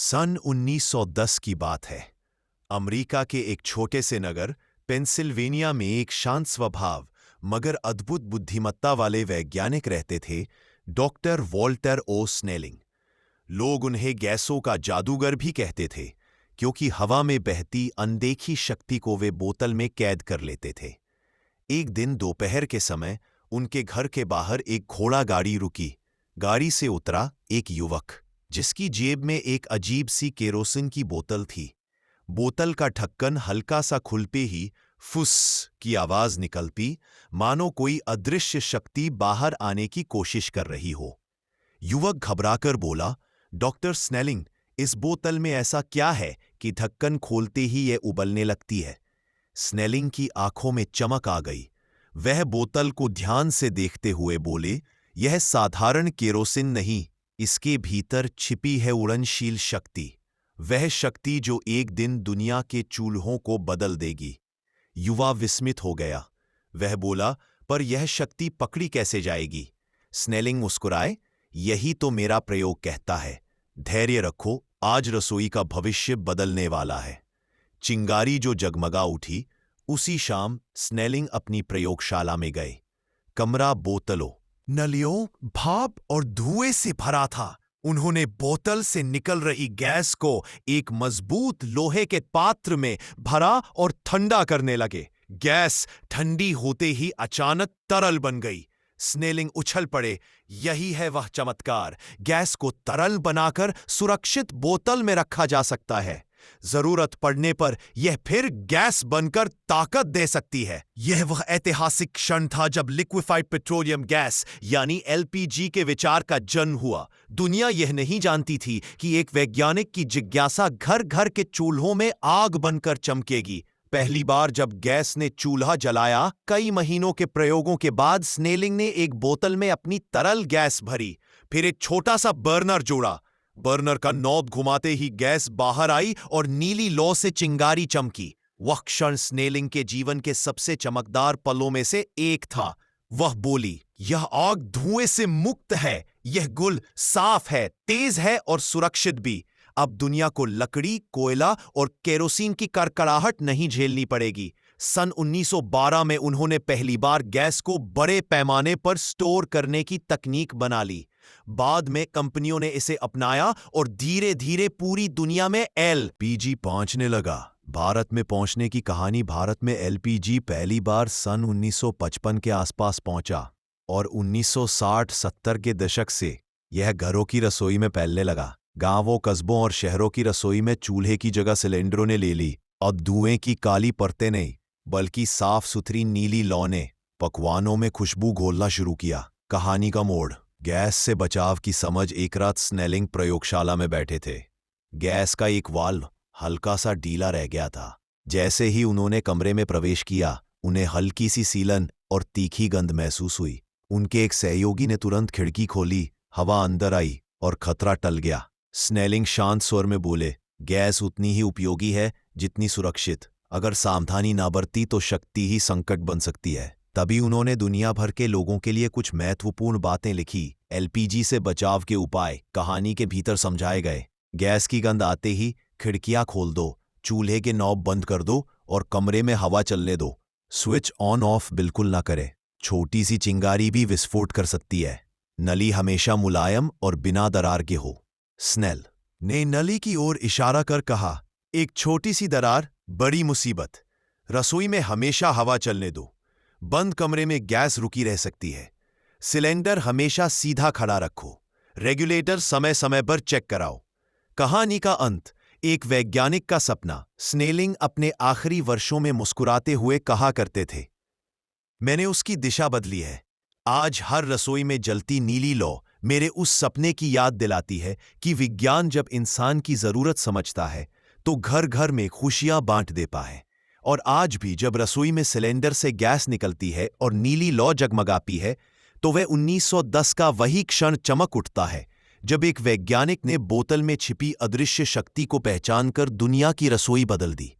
सन 1910 की बात है। अमेरिका के एक छोटे से नगर पेंसिल्वेनिया में एक शांत स्वभाव मगर अद्भुत बुद्धिमत्ता वाले वैज्ञानिक रहते थे, डॉक्टर वॉल्टर ओ स्नेलिंग। लोग उन्हें गैसों का जादूगर भी कहते थे, क्योंकि हवा में बहती अनदेखी शक्ति को वे बोतल में कैद कर लेते थे। एक दिन दोपहर के समय उनके घर के बाहर एक घोड़ा गाड़ी रुकी। गाड़ी से उतरा एक युवक, जिसकी जेब में एक अजीब सी केरोसिन की बोतल थी। बोतल का ढक्कन हल्का सा खुलते ही फुस की आवाज निकलती, मानो कोई अदृश्य शक्ति बाहर आने की कोशिश कर रही हो। युवक घबराकर बोला, डॉक्टर स्नेलिंग, इस बोतल में ऐसा क्या है कि ढक्कन खोलते ही यह उबलने लगती है? स्नेलिंग की आंखों में चमक आ गई। वह बोतल को ध्यान से देखते हुए बोले, यह साधारण केरोसिन नहीं, इसके भीतर छिपी है उड़नशील शक्ति, वह शक्ति जो एक दिन दुनिया के चूल्हों को बदल देगी। युवा विस्मित हो गया। वह बोला, पर यह शक्ति पकड़ी कैसे जाएगी? स्नेलिंग मुस्कुराए, यही तो मेरा प्रयोग कहता है। धैर्य रखो, आज रसोई का भविष्य बदलने वाला है। चिंगारी जो जगमगा उठी। उसी शाम स्नेलिंग अपनी प्रयोगशाला में गए। कमरा बोतलों, नलियों, भाप और धुएं से भरा था। उन्होंने बोतल से निकल रही गैस को एक मजबूत लोहे के पात्र में भरा और ठंडा करने लगे। गैस ठंडी होते ही अचानक तरल बन गई। स्नेलिंग उछल पड़े। यही है वह चमत्कार। गैस को तरल बनाकर सुरक्षित बोतल में रखा जा सकता है। जरूरत पड़ने पर यह फिर गैस बनकर ताकत दे सकती है। यह वह ऐतिहासिक क्षण था जब लिक्विफाइड पेट्रोलियम गैस यानी एलपीजी के विचार का जन्म हुआ। दुनिया यह नहीं जानती थी कि एक वैज्ञानिक की जिज्ञासा घर घर के चूल्हों में आग बनकर चमकेगी। पहली बार जब गैस ने चूल्हा जलाया, कई महीनों के प्रयोगों के बाद स्नेलिंग ने एक बोतल में अपनी तरल गैस भरी, फिर एक छोटा सा बर्नर जोड़ा। बर्नर का नॉब घुमाते ही गैस बाहर आई और नीली लौ से चिंगारी चमकी। वह क्षण स्नेलिंग के जीवन के सबसे चमकदार पलों में से एक था। वह बोली, यह आग धुएं से मुक्त है, यह गुल साफ है, तेज है और सुरक्षित भी। अब दुनिया को लकड़ी, कोयला और केरोसिन की कड़कड़ाहट नहीं झेलनी पड़ेगी। सन 1912 में उन्होंने पहली बार गैस को बड़े पैमाने पर स्टोर करने की तकनीक बना ली। बाद में कंपनियों ने इसे अपनाया और धीरे धीरे पूरी दुनिया में एलपीजी पहुंचने लगा। भारत में पहुंचने की कहानी, भारत में एलपीजी पहली बार सन 1955 के आसपास पहुंचा और 1960-70 के दशक से यह घरों की रसोई में फैलने लगा। गांवों, कस्बों और शहरों की रसोई में चूल्हे की जगह सिलेंडरों ने ले ली। अब धुएं की काली परतें नहीं, बल्कि साफ सुथरी नीली लौ ने पकवानों में खुशबू घोलना शुरू किया। कहानी का मोड़, गैस से बचाव की समझ। एक रात स्नेलिंग प्रयोगशाला में बैठे थे। गैस का एक वाल्व हल्का सा ढीला रह गया था। जैसे ही उन्होंने कमरे में प्रवेश किया, उन्हें हल्की सी सीलन और तीखी गंध महसूस हुई। उनके एक सहयोगी ने तुरंत खिड़की खोली, हवा अंदर आई और खतरा टल गया। स्नेलिंग शांत स्वर में बोले, गैस उतनी ही उपयोगी है जितनी सुरक्षित। अगर सावधानी ना बरती तो शक्ति ही संकट बन सकती है। तभी उन्होंने दुनिया भर के लोगों के लिए कुछ महत्वपूर्ण बातें लिखी। एलपीजी से बचाव के उपाय कहानी के भीतर समझाए गए। गैस की गंध आते ही खिड़कियां खोल दो, चूल्हे के नॉब बंद कर दो और कमरे में हवा चलने दो। स्विच ऑन ऑफ बिल्कुल ना करें, छोटी सी चिंगारी भी विस्फोट कर सकती है। नली हमेशा मुलायम और बिना दरार के हो। स्नेल ने नली की ओर इशारा कर कहा, एक छोटी सी दरार, बड़ी मुसीबत। रसोई में हमेशा हवा चलने दो। बंद कमरे में गैस रुकी रह सकती है। सिलेंडर हमेशा सीधा खड़ा रखो। रेगुलेटर समय समय पर चेक कराओ। कहानी का अंत, एक वैज्ञानिक का सपना। स्नेलिंग अपने आखिरी वर्षों में मुस्कुराते हुए कहा करते थे, मैंने उसकी दिशा बदली है। आज हर रसोई में जलती नीली लौ मेरे उस सपने की याद दिलाती है कि विज्ञान जब इंसान की जरूरत समझता है तो घर घर में खुशियां बांट दे पाए। और आज भी जब रसोई में सिलेंडर से गैस निकलती है और नीली लौ जगमगाती है, तो वह 1910 का वही क्षण चमक उठता है जब एक वैज्ञानिक ने बोतल में छिपी अदृश्य शक्ति को पहचानकर दुनिया की रसोई बदल दी।